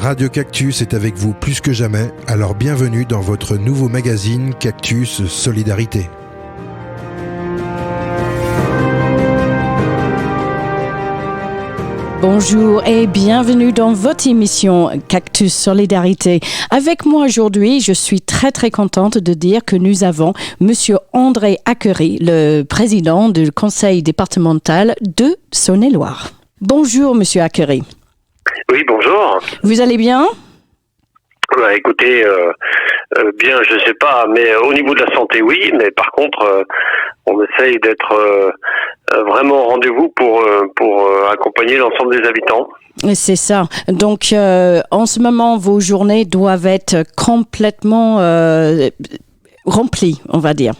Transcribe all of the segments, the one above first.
Radio Cactus est avec vous plus que jamais, alors bienvenue dans votre nouveau magazine Cactus Solidarité. Bonjour et bienvenue dans votre émission Cactus Solidarité. Avec moi aujourd'hui, je suis très contente de dire que nous avons Monsieur André Acquery, le président du conseil départemental de Saône-et-Loire. Bonjour Monsieur Acquery. Oui, bonjour. Vous allez bien ? Écoutez, bien, je sais pas, mais au niveau de la santé, oui, mais par contre, on essaye d'être vraiment au rendez-vous pour accompagner l'ensemble des habitants. C'est ça. Donc, en ce moment, vos journées doivent être complètement remplies, on va dire.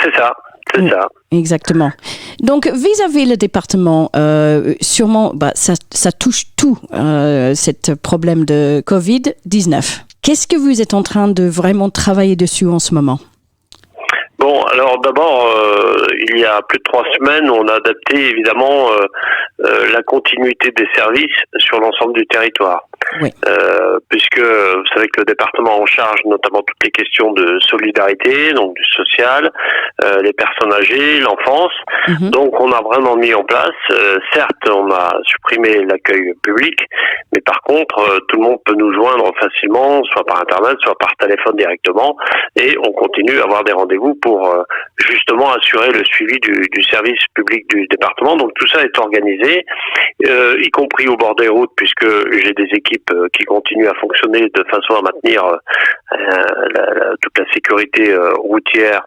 C'est ça. C'est ça. Exactement. Donc, vis-à-vis le département, sûrement, ça touche tout, ce problème de Covid-19. Qu'est-ce que vous êtes en train de vraiment travailler dessus en ce moment ? Bon, alors d'abord, il y a plus de 3 semaines, on a adapté évidemment la continuité des services sur l'ensemble du territoire. Oui. Puisque vous savez que le département en charge notamment toutes les questions de solidarité, donc du social, les personnes âgées, l'enfance. Mm-hmm. Donc on a vraiment mis en place, certes on a supprimé l'accueil public, mais par contre tout le monde peut nous joindre facilement, soit par internet, soit par téléphone directement, et on continue à avoir des rendez-vous pour justement assurer le suivi du service public du département. Donc tout ça est organisé, y compris au bord des routes, puisque j'ai des équipes qui continuent à fonctionner de façon à maintenir toute la sécurité routière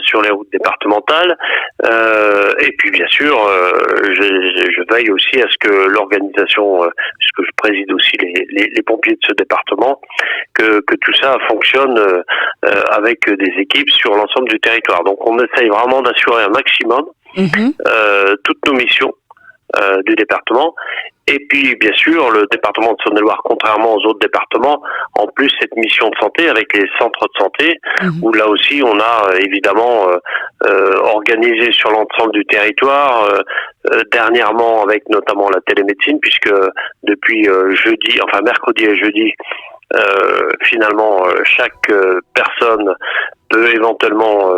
sur les routes départementales. Et puis bien sûr, je veille aussi à ce que l'organisation, puisque je préside aussi les pompiers de ce département, que tout ça fonctionne avec des équipes sur l'ensemble du territoire. Donc on essaye vraiment d'assurer un maximum toutes nos missions du département. Et puis, bien sûr, le département de Saône-et-Loire, contrairement aux autres départements, en plus cette mission de santé avec les centres de santé, où là aussi on a évidemment organisé sur l'ensemble du territoire, dernièrement avec notamment la télémédecine, puisque depuis mercredi et jeudi, finalement chaque personne peut éventuellement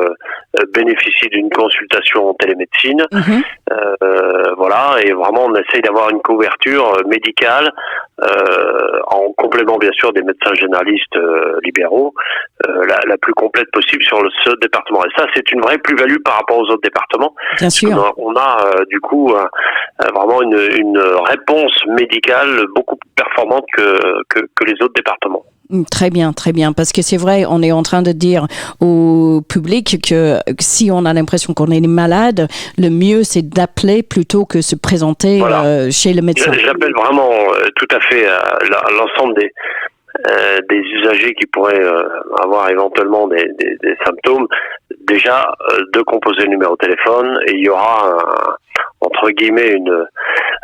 bénéficier d'une consultation en télémédecine. Voilà, et vraiment on essaye d'avoir une couverture médicale en complément bien sûr des médecins généralistes libéraux, la plus complète possible sur ce département. Et ça, c'est une vraie plus-value par rapport aux autres départements. Bien sûr. On a du coup vraiment une réponse médicale beaucoup plus performante que les autres départements. Très bien, parce que c'est vrai, on est en train de dire au public que si on a l'impression qu'on est malade, le mieux c'est d'appeler plutôt que se présenter chez le médecin. J'appelle vraiment tout à fait l'ensemble des usagers qui pourraient avoir éventuellement des symptômes, déjà de composer le numéro de téléphone, et il y aura entre guillemets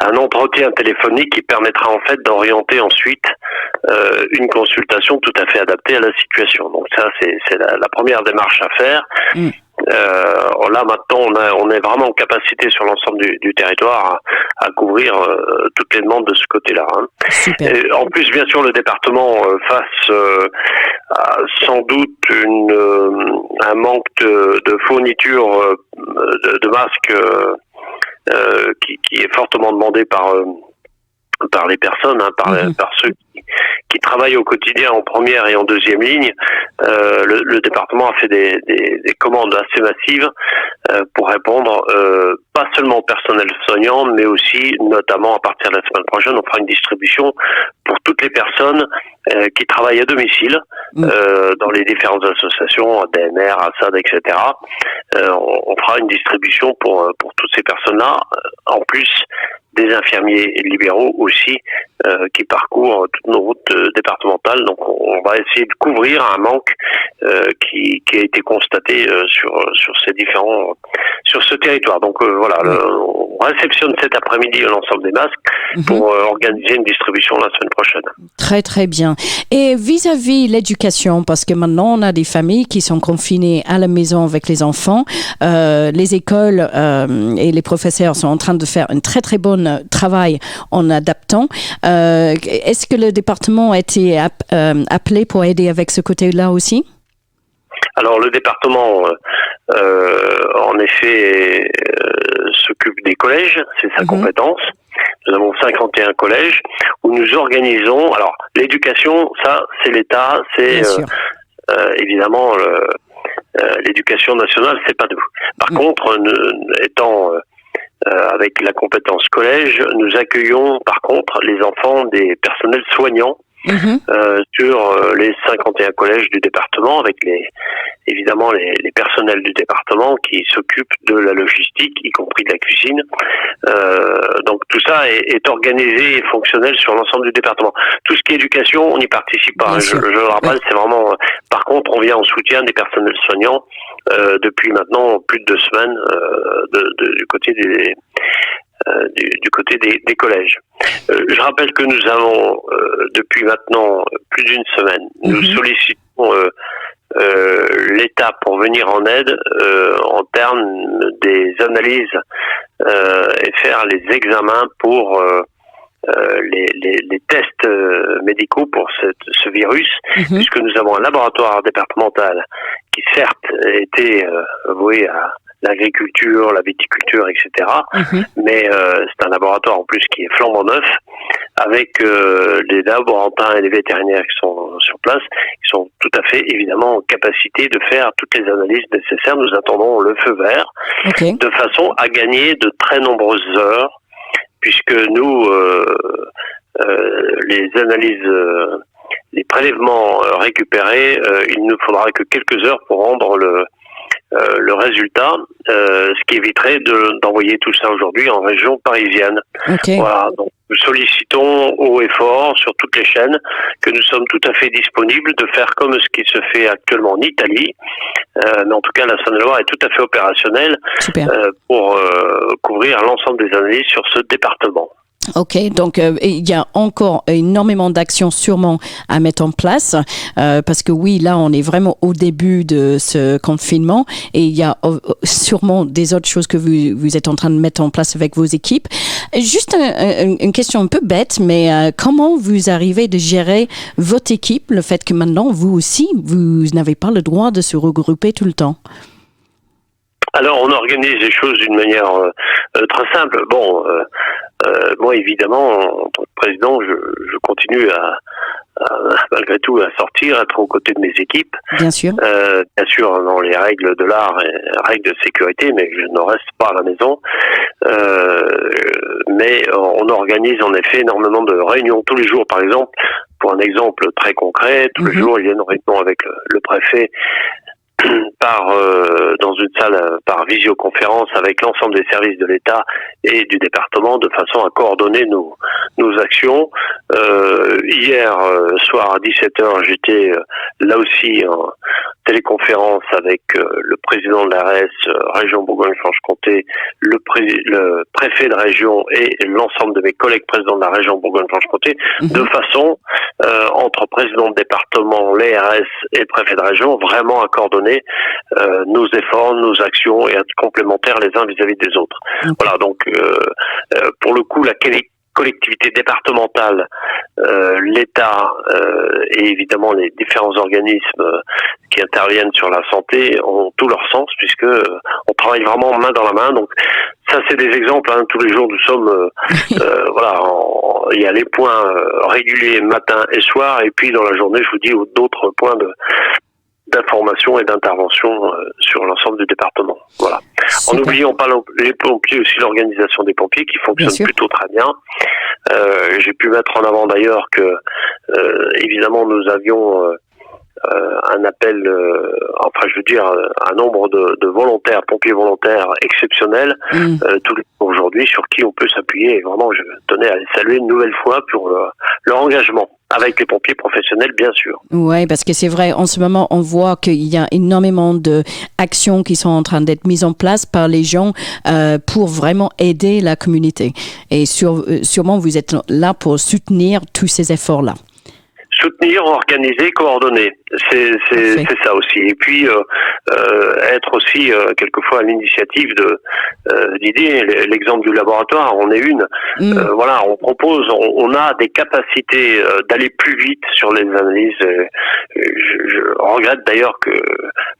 un entretien téléphonique qui permettra en fait d'orienter ensuite une consultation tout à fait adaptée à la situation. Donc ça c'est la première démarche à faire. Là maintenant on est vraiment en capacité sur l'ensemble du territoire à couvrir toutes les demandes de ce côté-là. Super. Et en plus bien sûr le département face à sans doute un manque de fourniture de masques qui est fortement demandé par les personnes, par ceux qui travaillent au quotidien en première et en deuxième ligne. Le département a fait des commandes assez massives pour répondre pas seulement au personnel soignant, mais aussi notamment à partir de la semaine prochaine, on fera une distribution pour toutes les personnes qui travaillent à domicile dans les différentes associations, ADMR, ASSAD, etc. On fera une distribution pour toutes ces personnes-là, en plus des infirmiers libéraux aussi qui parcourent toutes nos routes départementales. Donc on va essayer de couvrir un manque qui a été constaté sur ce territoire. Donc voilà, on réceptionne cet après-midi l'ensemble des masques pour organiser une distribution la semaine prochaine. Très bien. Et vis-à-vis l'éducation, parce que maintenant on a des familles qui sont confinées à la maison avec les enfants, les écoles et les professeurs sont en train de faire un très bonne personnes travaillent en adaptant. Est-ce que le département a été appelé pour aider avec ce côté-là aussi? Alors le département, en effet, s'occupe des collèges, c'est sa compétence. Nous avons 51 collèges où nous organisons. Alors l'éducation, ça c'est l'État, c'est évidemment l'éducation nationale, c'est pas nous. Par contre, étant avec la compétence collège, nous accueillons par contre les enfants des personnels soignants. Sur les 51 collèges du département, avec évidemment les personnels du département qui s'occupent de la logistique, y compris de la cuisine. Donc tout ça est organisé et fonctionnel sur l'ensemble du département. Tout ce qui est éducation, on n'y participe pas. Je le rappelle, c'est vraiment. Par contre, on vient en soutien des personnels soignants depuis maintenant plus de 2 semaines du côté des collèges. Je rappelle que nous avons depuis maintenant plus d'une semaine, nous sollicitons l'État pour venir en aide en termes des analyses et faire les examens pour les tests médicaux pour ce virus, puisque nous avons un laboratoire départemental qui certes était voué à l'agriculture, la viticulture, etc. Mais c'est un laboratoire en plus qui est flambant neuf, avec les laborantins et les vétérinaires qui sont sur place, qui sont tout à fait évidemment en capacité de faire toutes les analyses nécessaires. Nous attendons le feu vert, de façon à gagner de très nombreuses heures, puisque nous, les analyses, les prélèvements récupérés, il ne faudra que quelques heures pour rendre le résultat, ce qui éviterait d'envoyer tout ça aujourd'hui en région parisienne. Voilà, donc nous sollicitons haut et fort sur toutes les chaînes que nous sommes tout à fait disponibles de faire comme ce qui se fait actuellement en Italie, mais en tout cas la Saône-et-Loire est tout à fait opérationnelle pour couvrir l'ensemble des analyses sur ce département. Ok, donc il y a encore énormément d'actions sûrement à mettre en place parce que oui, là on est vraiment au début de ce confinement et il y a sûrement des autres choses que vous êtes en train de mettre en place avec vos équipes. Juste une question un peu bête, mais comment vous arrivez de gérer votre équipe, le fait que maintenant vous aussi, vous n'avez pas le droit de se regrouper tout le temps? Alors, on organise les choses d'une manière très simple. Bon, moi, évidemment, en tant que président, je continue à malgré tout, à sortir, à être aux côtés de mes équipes. Bien sûr. Bien sûr, dans les règles de l'art et règles de sécurité, mais je ne reste pas à la maison. Mais on organise en effet énormément de réunions tous les jours, par exemple. Pour un exemple très concret, tous les jours, il y a une réunion avec le préfet dans une salle par visioconférence avec l'ensemble des services de l'État et du département de façon à coordonner nos actions. Hier soir à 17h, j'étais là aussi en téléconférence avec le président de l'ARS région Bourgogne-Franche-Comté, le préfet de région et l'ensemble de mes collègues présidents de la région Bourgogne-Franche-Comté, de façon entre président de département, l'ARS et le préfet de région, vraiment à coordonner nos efforts, nos actions et à être complémentaires les uns vis-à-vis des autres. Voilà, donc pour le coup, la collectivité départementale, l'État et évidemment les différents organismes qui interviennent sur la santé ont tout leur sens puisque on travaille vraiment main dans la main. Donc ça, c'est des exemples. Tous les jours, nous sommes voilà. Il y a les points réguliers matin et soir, et puis dans la journée, je vous dis d'autres points d'information et d'intervention sur l'ensemble du département. Voilà. En n'oubliant pas les pompiers, aussi l'organisation des pompiers qui fonctionne plutôt très bien. J'ai pu mettre en avant d'ailleurs que évidemment nous avions un appel, enfin je veux dire un nombre de volontaires, pompiers volontaires exceptionnels tous les jours aujourd'hui sur qui on peut s'appuyer, et vraiment je tenais à les saluer une nouvelle fois pour leur engagement avec les pompiers professionnels bien sûr. Oui, parce que c'est vrai, en ce moment on voit qu'il y a énormément d'actions qui sont en train d'être mises en place par les gens pour vraiment aider la communauté, et sûrement vous êtes là pour soutenir tous ces efforts-là. soutenir, organiser, coordonner. C'est ça aussi. Et puis être aussi quelquefois à l'initiative d'idées. L'exemple du laboratoire, on est une. Voilà, on propose, on a des capacités d'aller plus vite sur les analyses. Je regrette d'ailleurs que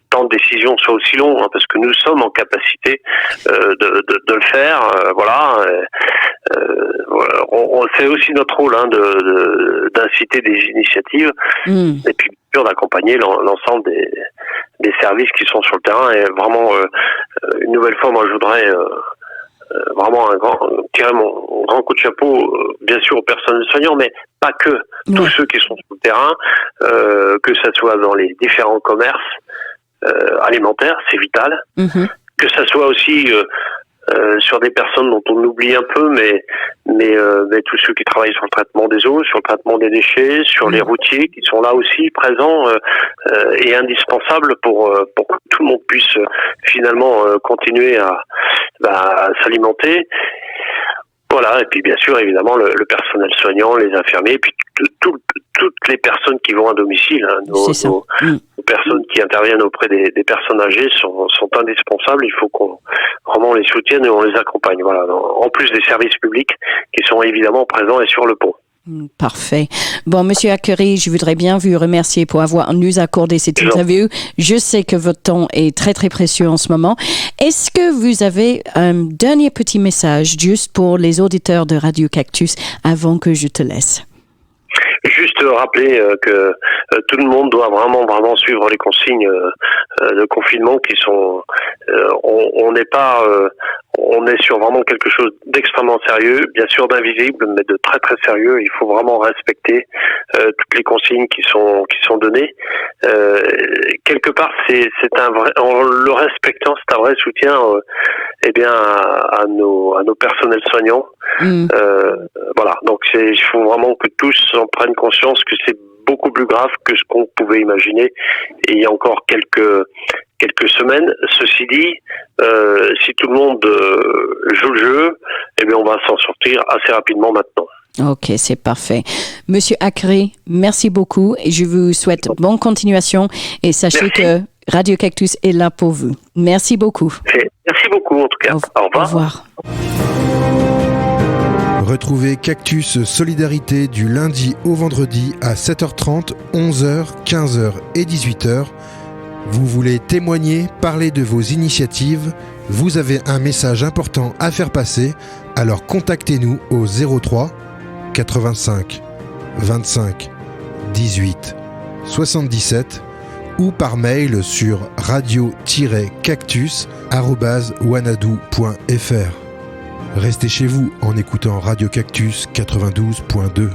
tant de décisions soient aussi longues, hein, parce que nous sommes en capacité de le faire. Voilà. C'est aussi notre rôle, hein, d'inciter des initiatives, et puis bien sûr d'accompagner l'ensemble des services qui sont sur le terrain. Et vraiment, une nouvelle fois, moi, je voudrais vraiment tirer mon grand coup de chapeau, bien sûr aux personnels soignants, mais pas que, tous ceux qui sont sur le terrain, que ça soit dans les différents commerces alimentaires, c'est vital, que ça soit aussi sur des personnes dont on oublie un peu, mais tous ceux qui travaillent sur le traitement des eaux, sur le traitement des déchets, sur les routiers qui sont là aussi présents et indispensables pour que tout le monde puisse finalement continuer à s'alimenter. Voilà, et puis bien sûr, évidemment, le personnel soignant, les infirmiers, et puis toutes les personnes qui vont à domicile, hein, nos personnes qui interviennent auprès des personnes âgées sont indispensables. Il faut qu'on vraiment les soutienne et on les accompagne. Voilà, en plus des services publics qui sont évidemment présents et sur le pont. Parfait. Bon, Monsieur Acquery, je voudrais bien vous remercier pour avoir nous accordé cette interview. Je sais que votre temps est très, très précieux en ce moment. Est-ce que vous avez un dernier petit message juste pour les auditeurs de Radio Cactus avant que je te laisse? Juste rappeler que tout le monde doit vraiment suivre les consignes de confinement qui sont. On n'est pas. On est sur vraiment quelque chose d'extrêmement sérieux, bien sûr d'invisible, mais de très très sérieux. Il faut vraiment respecter toutes les consignes qui sont données. Quelque part, c'est un vrai. En le respectant, c'est un vrai soutien, à nos personnels soignants. Voilà. Donc il faut vraiment que tous en prennent conscience que c'est beaucoup plus grave que ce qu'on pouvait imaginer. Et il y a encore quelques semaines. Ceci dit, si tout le monde joue le jeu, on va s'en sortir assez rapidement maintenant. Ok, c'est parfait. Monsieur Acquery, merci beaucoup et je vous souhaite bonne continuation et sachez que Radio Cactus est là pour vous. Merci beaucoup. Merci beaucoup en tout cas. Au revoir. Au revoir. Retrouvez Cactus Solidarité du lundi au vendredi à 7h30, 11h, 15h et 18h. Vous voulez témoigner, parler de vos initiatives, vous avez un message important à faire passer, alors contactez-nous au 03 85 25 18 77 ou par mail sur radio-cactus@wanadoo.fr. Restez chez vous en écoutant Radio Cactus 92.2.